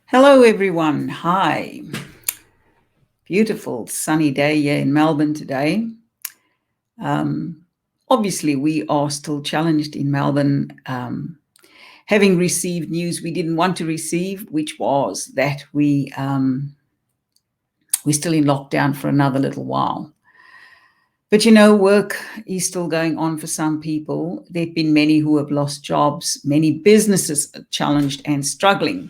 Hello, everyone. Hi. Beautiful sunny day here in Melbourne today. Obviously, we are still challenged in Melbourne, having received news we didn't want to receive, which was that we're still in lockdown for another little while. But work is still going on for some people. There have been many who have lost jobs, many businesses are challenged and struggling.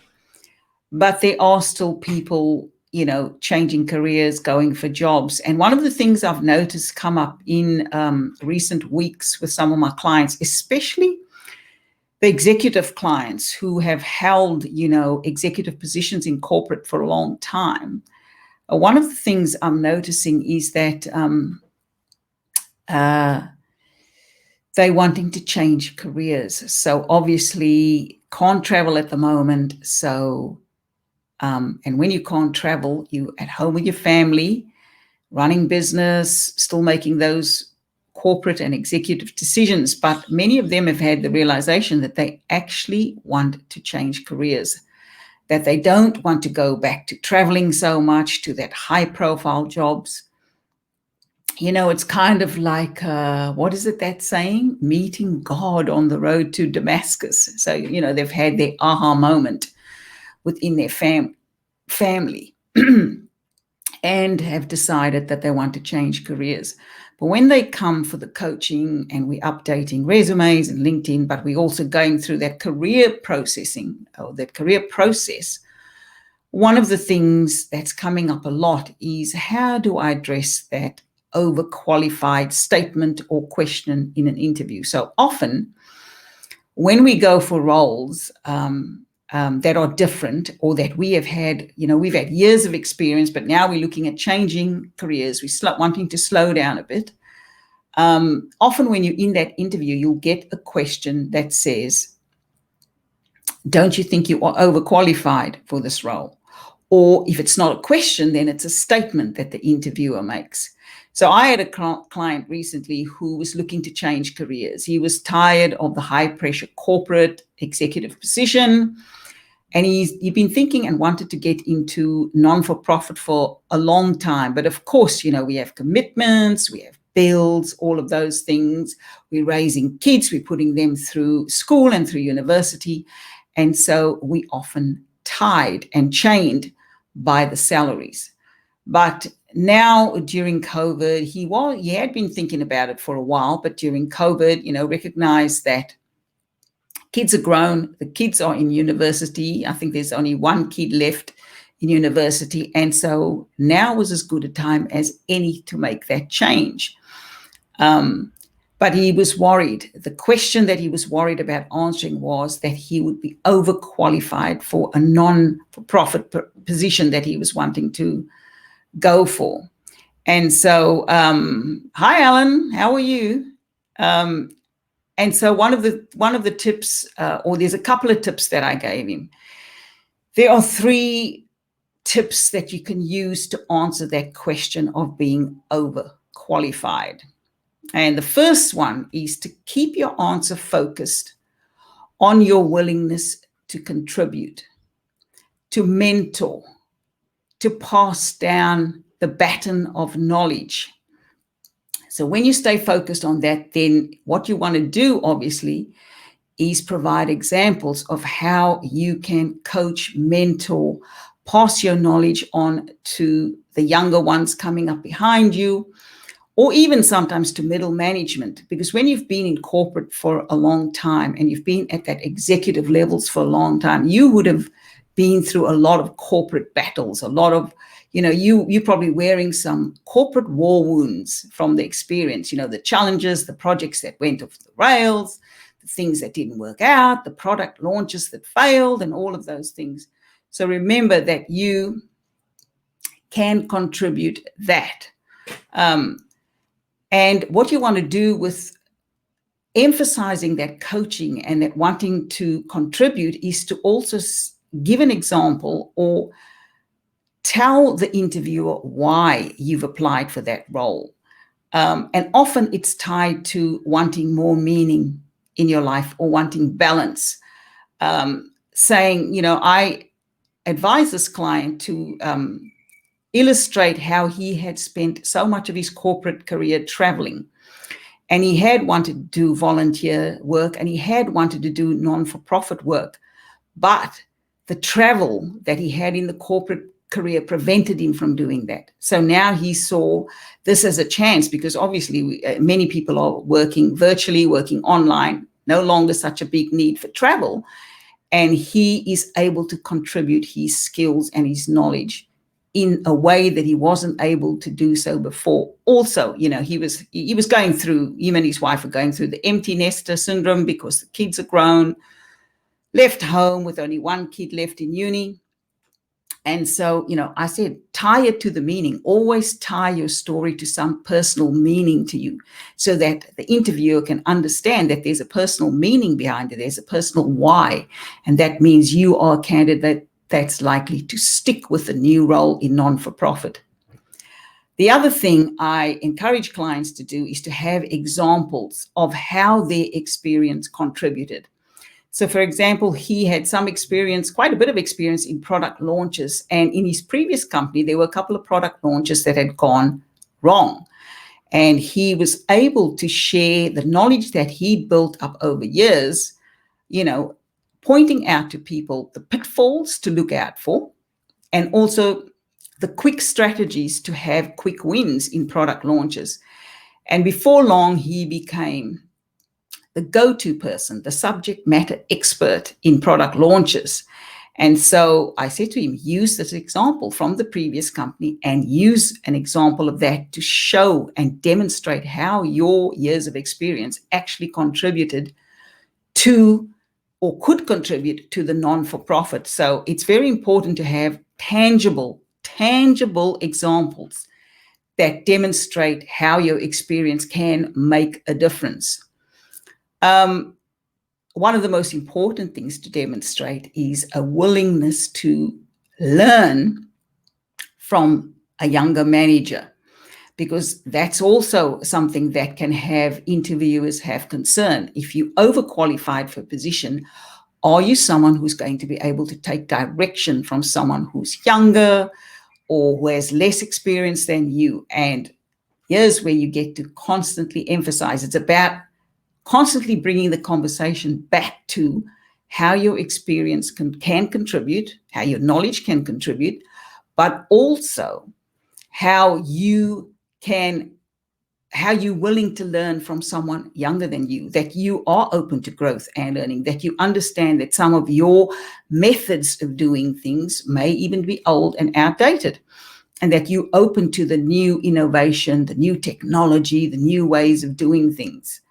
But there are still people, changing careers, going for jobs. And one of the things I've noticed come up in recent weeks with some of my clients, especially the executive clients who have held, executive positions in corporate for a long time. One of the things I'm noticing is that they're wanting to change careers. So obviously can't travel at the moment. So and when you can't travel, you at home with your family, running business, still making those corporate and executive decisions. But many of them have had the realization that they actually want to change careers, that they don't want to go back to traveling so much, to that high profile jobs. It's kind of like, what is it that saying? Meeting God on the road to Damascus. So, they've had their aha moment within their family and have decided that they want to change careers. But when they come for the coaching and we're updating resumes and LinkedIn, but we're also going through that career processing or that career process, one of the things that's coming up a lot is, how do I address that overqualified statement or question in an interview? So often when we go for roles, that are different, or that we have had, we've had years of experience, but now we're looking at changing careers. We're wanting to slow down a bit. Often when you're in that interview, you'll get a question that says, don't you think you are overqualified for this role? Or if it's not a question, then it's a statement that the interviewer makes. So I had a client recently who was looking to change careers. He was tired of the high pressure corporate executive position. And he'd been thinking and wanted to get into non-for-profit for a long time. But of course, we have commitments, we have bills, all of those things. We're raising kids, we're putting them through school and through university. And so we often tied and chained by the salaries. But now during COVID, he had been thinking about it for a while, but during COVID, recognized that kids are grown, the kids are in university. I think there's only one kid left in university. And so now was as good a time as any to make that change. But he was worried. The question that he was worried about answering was that he would be overqualified for a non-for-profit position that he was wanting to go for. And so, hi, Alan, how are you? And so one of the tips, or there's a couple of tips that I gave him. There are 3 tips that you can use to answer that question of being overqualified. And the first one is to keep your answer focused on your willingness to contribute, to mentor, to pass down the baton of knowledge. So when you stay focused on that, then what you want to do, obviously, is provide examples of how you can coach, mentor, pass your knowledge on to the younger ones coming up behind you, or even sometimes to middle management. Because when you've been in corporate for a long time and you've been at that executive levels for a long time, you would have been through a lot of corporate battles, a lot of, you're probably wearing some corporate war wounds from the experience, the challenges, the projects that went off the rails, the things that didn't work out, the product launches that failed, and all of those things. So remember that you can contribute that. And what you want to do with emphasizing that coaching and that wanting to contribute is to also give an example or tell the interviewer why you've applied for that role. And often it's tied to wanting more meaning in your life or wanting balance. Saying, advised this client to illustrate how he had spent so much of his corporate career traveling. And he had wanted to do volunteer work, and he had wanted to do non-for-profit work. But the travel that he had in the corporate career prevented him from doing that. So now he saw this as a chance, because obviously many people are working virtually, working online, no longer such a big need for travel. And he is able to contribute his skills and his knowledge in a way that he wasn't able to do so before. Also, he was going through, him and his wife are going through the empty nester syndrome, because the kids are grown, left home with only one kid left in uni. And so, I said, tie it to the meaning. Always tie your story to some personal meaning to you, so that the interviewer can understand that there's a personal meaning behind it. There's a personal why. And that means you are a candidate that's likely to stick with the new role in non-for-profit. The other thing I encourage clients to do is to have examples of how their experience contributed. So, for example, he had some experience, quite a bit of experience in product launches. And in his previous company, there were a couple of product launches that had gone wrong. And he was able to share the knowledge that he built up over years, pointing out to people the pitfalls to look out for, and also the quick strategies to have quick wins in product launches. And before long, he became the go-to person, the subject matter expert in product launches. And so I said to him, use this example from the previous company and use an example of that to show and demonstrate how your years of experience actually contributed to, or could contribute to, the non-for-profit. So it's very important to have tangible examples that demonstrate how your experience can make a difference. One of the most important things to demonstrate is a willingness to learn from a younger manager, because that's also something that can have interviewers have concern. If you overqualified for a position, are you someone who's going to be able to take direction from someone who's younger or who has less experience than you? And here's where you get to constantly emphasize. It's about constantly bringing the conversation back to how your experience can contribute, how your knowledge can contribute, but also how you're willing to learn from someone younger than you, that you are open to growth and learning, that you understand that some of your methods of doing things may even be old and outdated, and that you're open to the new innovation, the new technology, the new ways of doing things.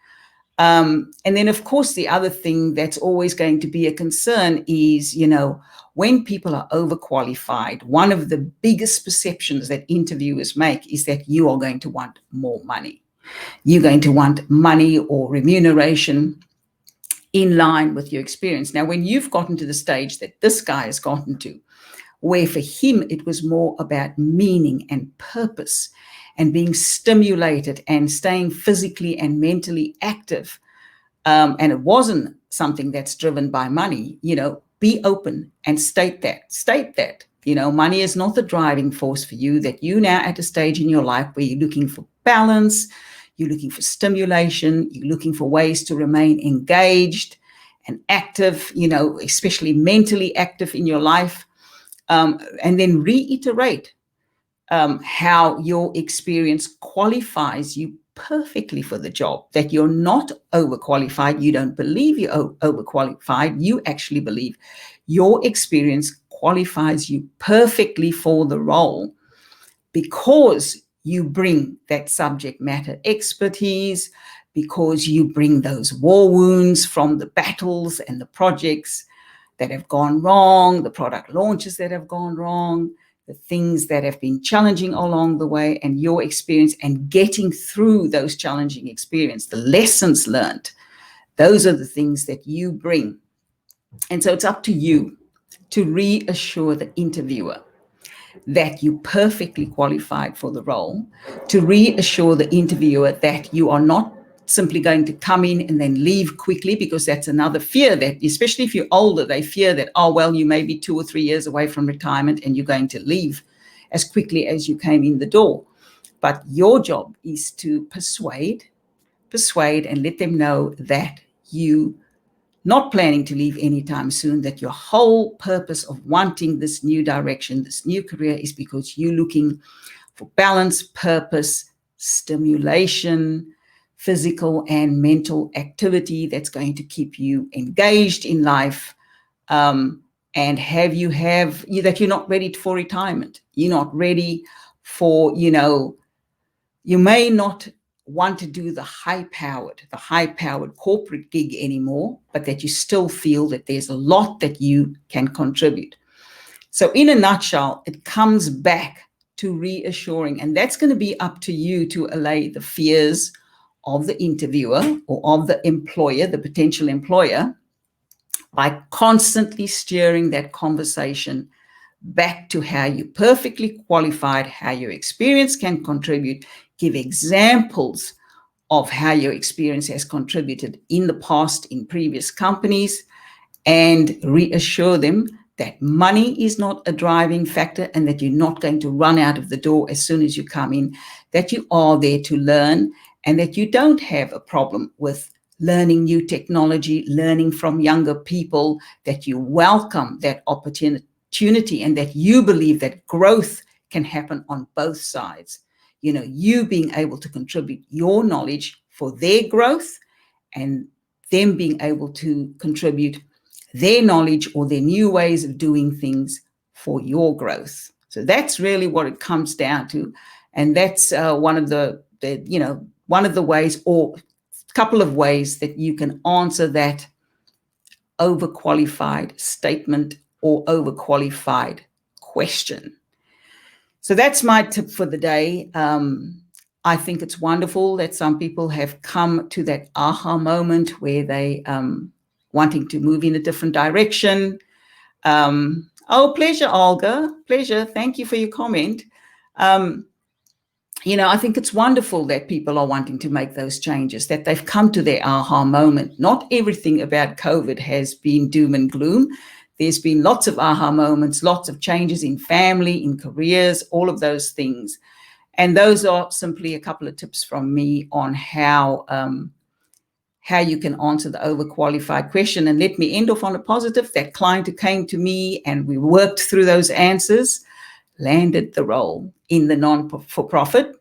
And then, of course, the other thing that's always going to be a concern is, when people are overqualified, one of the biggest perceptions that interviewers make is that you are going to want more money. You're going to want money or remuneration in line with your experience. Now, when you've gotten to the stage that this guy has gotten to, where for him it was more about meaning and purpose, and being stimulated and staying physically and mentally active. And it wasn't something that's driven by money. Be open and state that, money is not the driving force for you, that you now at a stage in your life where you're looking for balance, you're looking for stimulation, you're looking for ways to remain engaged and active, especially mentally active in your life. And then reiterate how your experience qualifies you perfectly for the job, that you're not overqualified. You don't believe you're overqualified. You actually believe your experience qualifies you perfectly for the role, because you bring that subject matter expertise, because you bring those war wounds from the battles and the projects that have gone wrong, the product launches that have gone wrong, the things that have been challenging along the way, and your experience and getting through those challenging experiences, the lessons learned. Those are the things that you bring. And so it's up to you to reassure the interviewer that you perfectly qualified for the role, to reassure the interviewer that you are not simply going to come in and then leave quickly, because that's another fear, that especially if you're older, they fear that, oh, well, you may be 2 or 3 years away from retirement and you're going to leave as quickly as you came in the door. But your job is to persuade and let them know that you not planning to leave anytime soon, that your whole purpose of wanting this new direction, this new career, is because you're looking for balance, purpose, stimulation, physical and mental activity that's going to keep you engaged in life, and that you're not ready for retirement. You're not ready for, you may not want to do the high-powered corporate gig anymore, but that you still feel that there's a lot that you can contribute. So in a nutshell, it comes back to reassuring, and that's going to be up to you to allay the fears of the interviewer or of the employer, the potential employer, by constantly steering that conversation back to how you're perfectly qualified, how your experience can contribute, give examples of how your experience has contributed in the past in previous companies, and reassure them that money is not a driving factor and that you're not going to run out of the door as soon as you come in, that you are there to learn, and that you don't have a problem with learning new technology, learning from younger people, that you welcome that opportunity, and that you believe that growth can happen on both sides. You being able to contribute your knowledge for their growth, and them being able to contribute their knowledge or their new ways of doing things for your growth. So that's really what it comes down to. And that's one of the ways, or a couple of ways, that you can answer that overqualified statement or overqualified question. So that's my tip for the day. I think it's wonderful that some people have come to that aha moment where they wanting to move in a different direction. Pleasure, Olga. Pleasure. Thank you for your comment. I think it's wonderful that people are wanting to make those changes, that they've come to their aha moment. Not everything about COVID has been doom and gloom. There's been lots of aha moments, lots of changes in family, in careers, all of those things. And those are simply a couple of tips from me on how you can answer the overqualified question. And let me end off on a positive. That client who came to me and we worked through those answers landed the role in the non-for-profit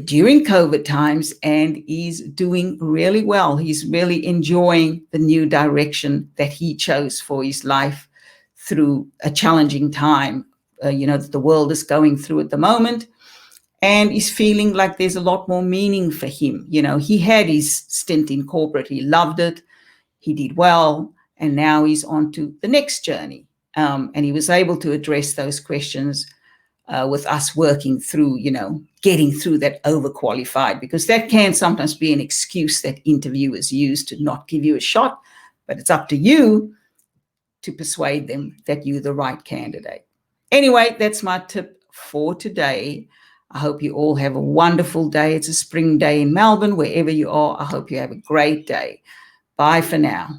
during COVID times, and is doing really well. He's really enjoying the new direction that he chose for his life through a challenging time, that the world is going through at the moment, and is feeling like there's a lot more meaning for him. He had his stint in corporate. He loved it. He did well. And now he's on to the next journey. And he was able to address those questions with us working through, getting through that overqualified, because that can sometimes be an excuse that interviewers use to not give you a shot. But it's up to you to persuade them that you're the right candidate. Anyway, that's my tip for today. I hope you all have a wonderful day. It's a spring day in Melbourne. Wherever you are, I hope you have a great day. Bye for now.